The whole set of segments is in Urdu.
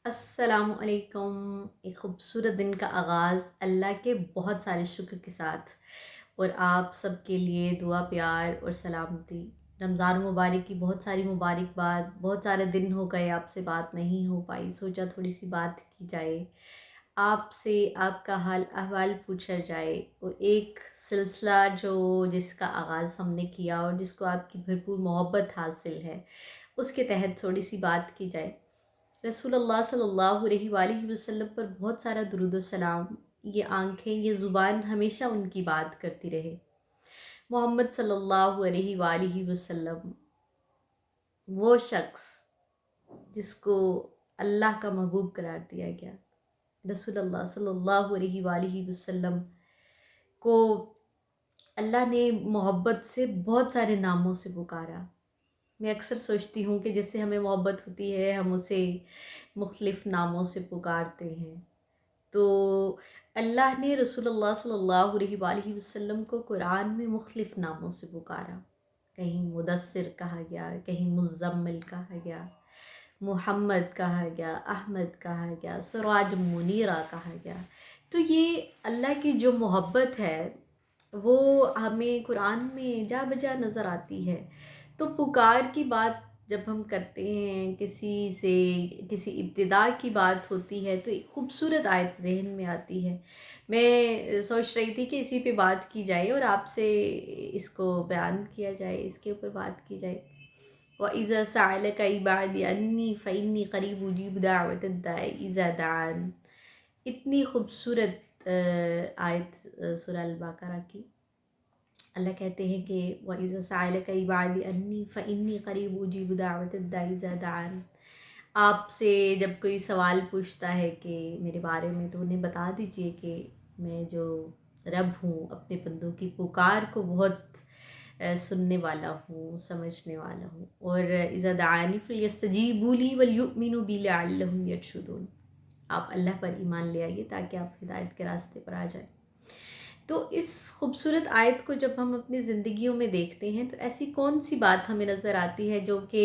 السلام علیکم۔ ایک خوبصورت دن کا آغاز اللہ کے بہت سارے شکر کے ساتھ، اور آپ سب کے لیے دعا پیار اور سلامتی۔ رمضان مبارک کی بہت ساری مبارکباد۔ بہت سارے دن ہو گئے آپ سے بات نہیں ہو پائی، سوچا تھوڑی سی بات کی جائے، آپ سے آپ کا حال احوال پوچھا جائے، اور ایک سلسلہ جس کا آغاز ہم نے کیا اور جس کو آپ کی بھرپور محبت حاصل ہے، اس کے تحت تھوڑی سی بات کی جائے۔ رسول اللہ صلی اللہ علیہ وآلہ وسلم پر بہت سارا درود و سلام۔ یہ آنکھیں، یہ زبان ہمیشہ ان کی بات کرتی رہے۔ محمد صلی اللہ علیہ وآلہ وسلم، وہ شخص جس کو اللہ کا محبوب قرار دیا گیا۔ رسول اللہ صلی اللہ علیہ وآلہ وسلم کو اللہ نے محبت سے بہت سارے ناموں سے پکارا۔ میں اکثر سوچتی ہوں کہ جس سے ہمیں محبت ہوتی ہے ہم اسے مختلف ناموں سے پکارتے ہیں، تو اللہ نے رسول اللہ صلی اللہ علیہ وآلہ وسلم کو قرآن میں مختلف ناموں سے پکارا۔ کہیں مدثر کہا گیا، کہیں مزمل کہا گیا، محمد کہا گیا، احمد کہا گیا، سراج منیرہ کہا گیا۔ تو یہ اللہ کی جو محبت ہے وہ ہمیں قرآن میں جا بجا نظر آتی ہے۔ تو پکار کی بات جب ہم کرتے ہیں، کسی سے کسی ابتدا کی بات ہوتی ہے، تو ایک خوبصورت آیت ذہن میں آتی ہے۔ میں سوچ رہی تھی کہ اسی پہ بات کی جائے اور آپ سے اس کو بیان کیا جائے، اس کے اوپر بات کی جائے۔ وَإِذَا سَأَلَكَ عِبَادِي عَنِّي فَإِنِّي قَرِيبٌ أُجِيبُ دَعْوَةَ الدَّاعِ إِذَا دَعَانِ۔ اتنی خوبصورت آیت سورہ البقرہ کی۔ اللہ کہتے ہیں کہ وَإِذَا سَأَلَكَ عِبَادِي عَنِّي فَإِنِّي قَرِيبٌ أُجِيبُ دَعْوَةَ الدَّاعِ إِذَا دَعَانِ۔ آپ سے جب کوئی سوال پوچھتا ہے کہ میرے بارے میں، تو انہیں بتا دیجئے کہ میں جو رب ہوں اپنے بندوں کی پکار کو بہت سننے والا ہوں، سمجھنے والا ہوں۔ اور اذا دعانی فلیستجیبوا لی ولیؤمنوا بی لعلہم یرشدون۔ آپ اللہ پر ایمان لے آئیے تاکہ آپ ہدایت کے راستے پر آ جائیں۔ تو اس خوبصورت آیت کو جب ہم اپنی زندگیوں میں دیکھتے ہیں تو ایسی کون سی بات ہمیں نظر آتی ہے جو کہ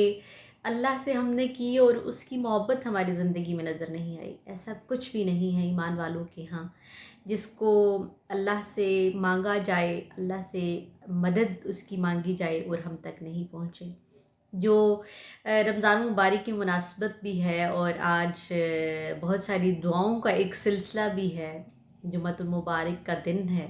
اللہ سے ہم نے کی اور اس کی محبت ہماری زندگی میں نظر نہیں آئی؟ ایسا کچھ بھی نہیں ہے ایمان والوں کے ہاں جس کو اللہ سے مانگا جائے، اللہ سے مدد اس کی مانگی جائے اور ہم تک نہیں پہنچے۔ جو رمضان مبارک کی مناسبت بھی ہے، اور آج بہت ساری دعاؤں کا ایک سلسلہ بھی ہے، جمعۃ المبارک کا دن ہے،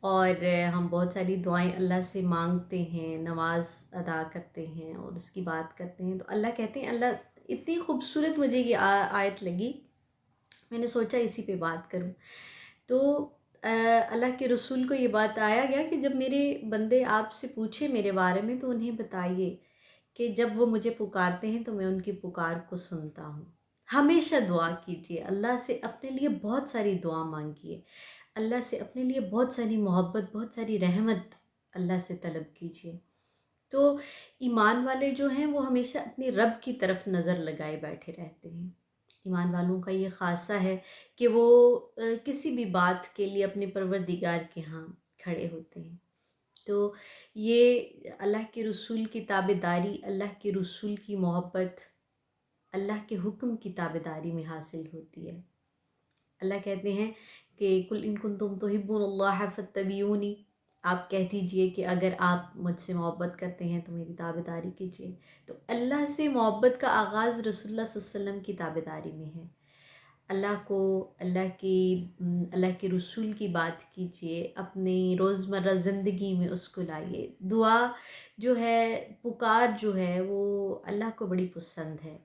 اور ہم بہت ساری دعائیں اللہ سے مانگتے ہیں، نماز ادا کرتے ہیں اور اس کی بات کرتے ہیں۔ تو اللہ کہتے ہیں، اللہ اتنی خوبصورت مجھے یہ آیت لگی، میں نے سوچا اسی پہ بات کروں۔ تو اللہ کے رسول کو یہ بات آیا گیا کہ جب میرے بندے آپ سے پوچھے میرے بارے میں تو انہیں بتائیے کہ جب وہ مجھے پکارتے ہیں تو میں ان کی پکار کو سنتا ہوں۔ ہمیشہ دعا کیجیے، اللہ سے اپنے لیے بہت ساری دعا مانگیے، اللہ سے اپنے لیے بہت ساری محبت، بہت ساری رحمت اللہ سے طلب کیجیے۔ تو ایمان والے جو ہیں وہ ہمیشہ اپنے رب کی طرف نظر لگائے بیٹھے رہتے ہیں۔ ایمان والوں کا یہ خاصہ ہے کہ وہ کسی بھی بات کے لیے اپنے پروردگار کے ہاں کھڑے ہوتے ہیں۔ تو یہ اللہ کے رسول کی تابعداری، اللہ کے رسول کی محبت، اللہ کے حکم کی تابعداری میں حاصل ہوتی ہے۔ اللہ کہتے ہیں کہ قُلْ إِن كُنتُمْ تُحِبُّونَ اللَّهَ فَاتَّبِعُونِی، آپ کہہ دیجئے کہ اگر آپ مجھ سے محبت کرتے ہیں تو میری تابعداری کیجیے۔ تو اللہ سے محبت کا آغاز رسول اللہ صلی اللہ علیہ وسلم کی تابعداری میں ہے۔ اللہ کو، اللہ کے رسول کی بات کیجیے، اپنی روزمرہ زندگی میں اس کو لائیے۔ دعا جو ہے، پکار جو ہے، وہ اللہ کو بڑی پسند ہے۔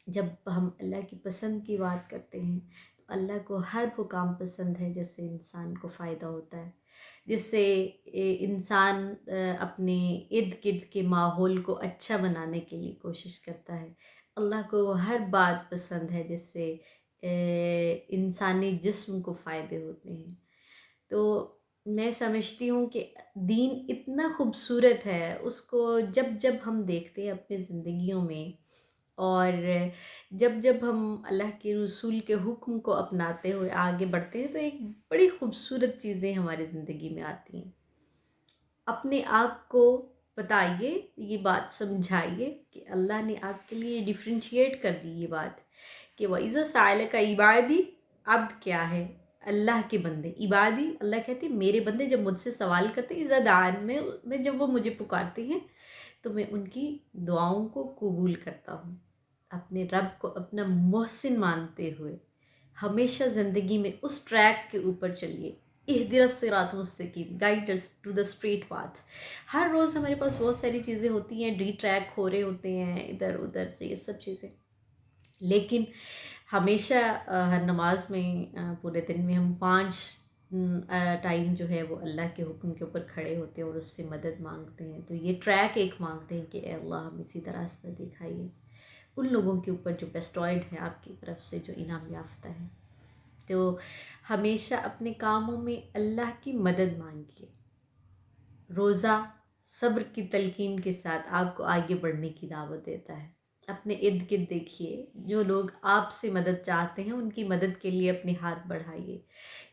جب ہم اللہ کی پسند کی بات کرتے ہیں تو اللہ کو ہر وہ کام پسند ہے جس سے انسان کو فائدہ ہوتا ہے، جس سے انسان اپنے ارد گرد کے ماحول کو اچھا بنانے کے لیے کوشش کرتا ہے۔ اللہ کو وہ ہر بات پسند ہے جس سے انسانی جسم کو فائدے ہوتے ہیں۔ تو میں سمجھتی ہوں کہ دین اتنا خوبصورت ہے، اس کو جب جب ہم دیکھتے ہیں اپنی زندگیوں میں، اور جب جب ہم اللہ کے رسول کے حکم کو اپناتے ہوئے آگے بڑھتے ہیں تو ایک بڑی خوبصورت چیزیں ہماری زندگی میں آتی ہیں۔ اپنے آپ کو بتائیے، یہ بات سمجھائیے کہ اللہ نے آپ کے لیے ڈفرینشیٹ کر دی یہ بات کہ وَإِذَا سَأَلَكَ عِبَادِي، عبد کیا ہے؟ اللہ کے بندے. عبادی، اللہ کہتے ہیں میرے بندے جب مجھ سے سوال کرتے ہیں، اذا دعان میں جب وہ مجھے پکارتے ہیں تو میں ان کی دعاؤں کو قبول کرتا ہوں. اپنے رب کو اپنا محسن مانتے ہوئے ہمیشہ زندگی میں اس ٹریک کے اوپر چلیے. اہدنا الصراط المستقیم، guide us to the straight path. ہر روز ہمارے پاس بہت ساری چیزیں ہوتی ہیں، ڈی ٹریک ہو رہے ہوتے ہیں ادھر ادھر سے، یہ سب چیزیں. لیکن ہمیشہ ہر نماز میں پورے دن میں ہم 5 ٹائم جو ہے وہ اللہ کے حکم کے اوپر کھڑے ہوتے ہیں اور اس سے مدد مانگتے ہیں. تو یہ ٹریک ایک مانگتے ہیں کہ اے اللہ ہم اسی طرح سے دکھائیے ان لوگوں کے اوپر جو بیسٹوائڈ ہے آپ کی طرف سے، جو انعام یافتہ ہے. تو ہمیشہ اپنے کاموں میں اللہ کی مدد مانگیے. روزہ صبر کی تلقین کے ساتھ آپ کو آگے بڑھنے کی دعوت دیتا ہے. اپنے ارد گرد دیکھیے، جو لوگ آپ سے مدد چاہتے ہیں ان کی مدد کے لیے اپنے ہاتھ بڑھائیے.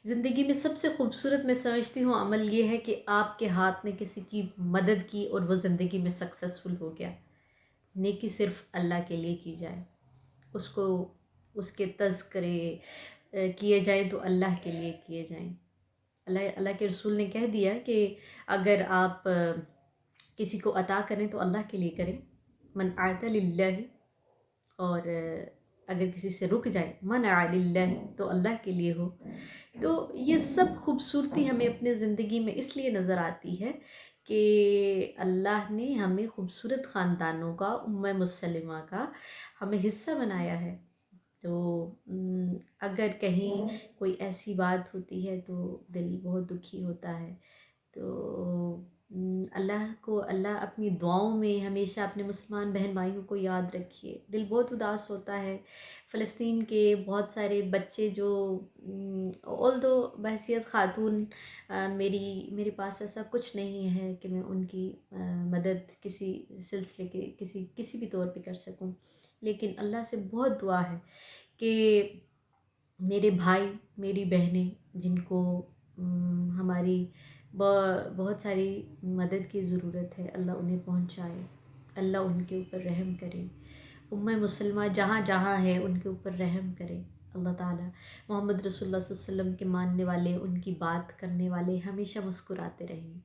زندگی میں سب سے خوبصورت میں سمجھتی ہوں عمل یہ ہے کہ آپ کے ہاتھ نے کسی کی مدد کی اور وہ زندگی میں سکسیسفل ہو گیا. نیکی صرف اللہ کے لیے کی جائے، اس کو اس کے تذکرے کیے جائیں تو اللہ کے لیے کیے جائیں. اللہ کے رسول نے کہہ دیا کہ اگر آپ کسی کو عطا کریں تو اللہ کے لیے کریں. من اعطى للہ، اور اگر کسی سے رک جائے منع للہ تو اللہ کے لیے ہو. تو یہ سب خوبصورتی ہمیں اپنے زندگی میں اس لیے نظر آتی ہے کہ اللہ نے ہمیں خوبصورت خاندانوں کا، امہ مسلمہ کا ہمیں حصہ بنایا ہے. تو اگر کہیں کوئی ایسی بات ہوتی ہے تو دل بہت دکھی ہوتا ہے. تو اللہ اپنی دعاؤں میں ہمیشہ اپنے مسلمان بہن بھائیوں کو یاد رکھیے. دل بہت اداس ہوتا ہے. فلسطین کے بہت سارے بچے جو آلدو بحیثیت خاتون میرے پاس ایسا کچھ نہیں ہے کہ میں ان کی مدد کسی سلسلے کے کسی بھی طور پہ کر سکوں، لیکن اللہ سے بہت دعا ہے کہ میرے بھائی میری بہنیں جن کو ہماری بہت ساری مدد کی ضرورت ہے، اللہ انہیں پہنچائے، اللہ ان کے اوپر رحم کرے. امہ مسلمہ جہاں جہاں ہے ان کے اوپر رحم کرے. اللہ تعالیٰ محمد رسول اللہ صلی اللہ علیہ وسلم کے ماننے والے، ان کی بات کرنے والے ہمیشہ مسکراتے رہیں.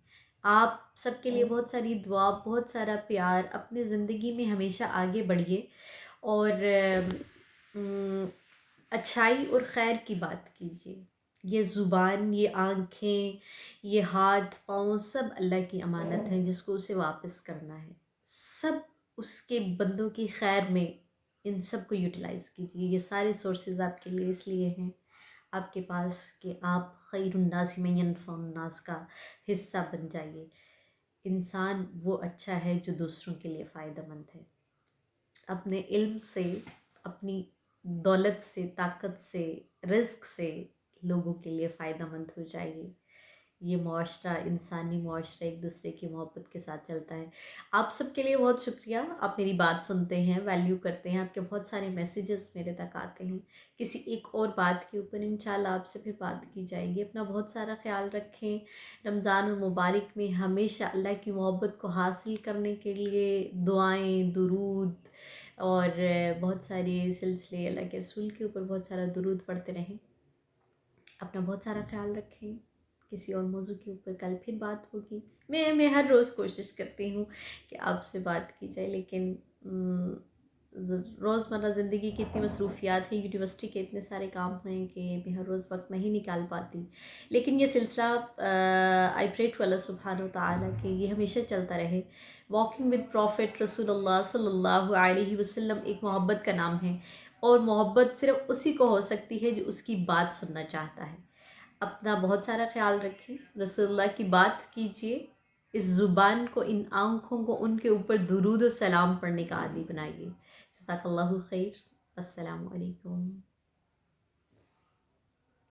آپ سب کے لیے بہت ساری دعا، بہت سارا پیار. اپنے زندگی میں ہمیشہ آگے بڑھیے اور اچھائی اور خیر کی بات کیجیے. یہ زبان، یہ آنکھیں، یہ ہاتھ پاؤں سب اللہ کی امانت ہیں جس کو اسے واپس کرنا ہے. سب اس کے بندوں کی خیر میں ان سب کو یوٹیلائز کیجیے. یہ سارے سورسز آپ کے لیے اس لیے ہیں آپ کے پاس کہ آپ خیر الناس من ینفع الناس کا حصہ بن جائیے. انسان وہ اچھا ہے جو دوسروں کے لیے فائدہ مند ہے. اپنے علم سے، اپنی دولت سے، طاقت سے، رزق سے لوگوں کے لیے فائدہ مند ہو جائیے. یہ معاشرہ، انسانی معاشرہ ایک دوسرے کی محبت کے ساتھ چلتا ہے. آپ سب کے لیے بہت شکریہ. آپ میری بات سنتے ہیں، ویلیو کرتے ہیں. آپ کے بہت سارے میسیجز میرے تک آتے ہیں. کسی ایک اور بات کے اوپر انشاءاللہ آپ سے پھر بات کی جائے گی. اپنا بہت سارا خیال رکھیں. رمضان المبارک میں ہمیشہ اللہ کی محبت کو حاصل کرنے کے لیے دعائیں، درود اور بہت سارے سلسلے اللہ کے رسول کے اوپر بہت سارا درود پڑھتے رہیں. اپنا بہت سارا خیال رکھیں. کسی اور موضوع کے اوپر کل پھر بات ہوگی. میں ہر روز کوشش کرتی ہوں کہ آپ سے بات کی جائے، لیکن روزمرہ زندگی کی اتنی مصروفیات ہیں، یونیورسٹی کے اتنے سارے کام ہیں کہ میں ہر روز وقت نہیں نکال پاتی. لیکن یہ سلسلہ آئی پرے ٹو اللہ سبحانہ وتعالیٰ کہ یہ ہمیشہ چلتا رہے. واکنگ ود پروفٹ رسول اللہ صلی اللہ علیہ وسلم ایک محبت کا نام ہے، اور محبت صرف اسی کو ہو سکتی ہے جو اس کی بات سننا چاہتا ہے. اپنا بہت سارا خیال رکھیں. رسول اللہ کی بات کیجیے. اس زبان کو، ان آنکھوں کو ان کے اوپر درود و سلام پڑھنے کا عادی بنائیے. جزاک اللہ خیر. السلام علیکم.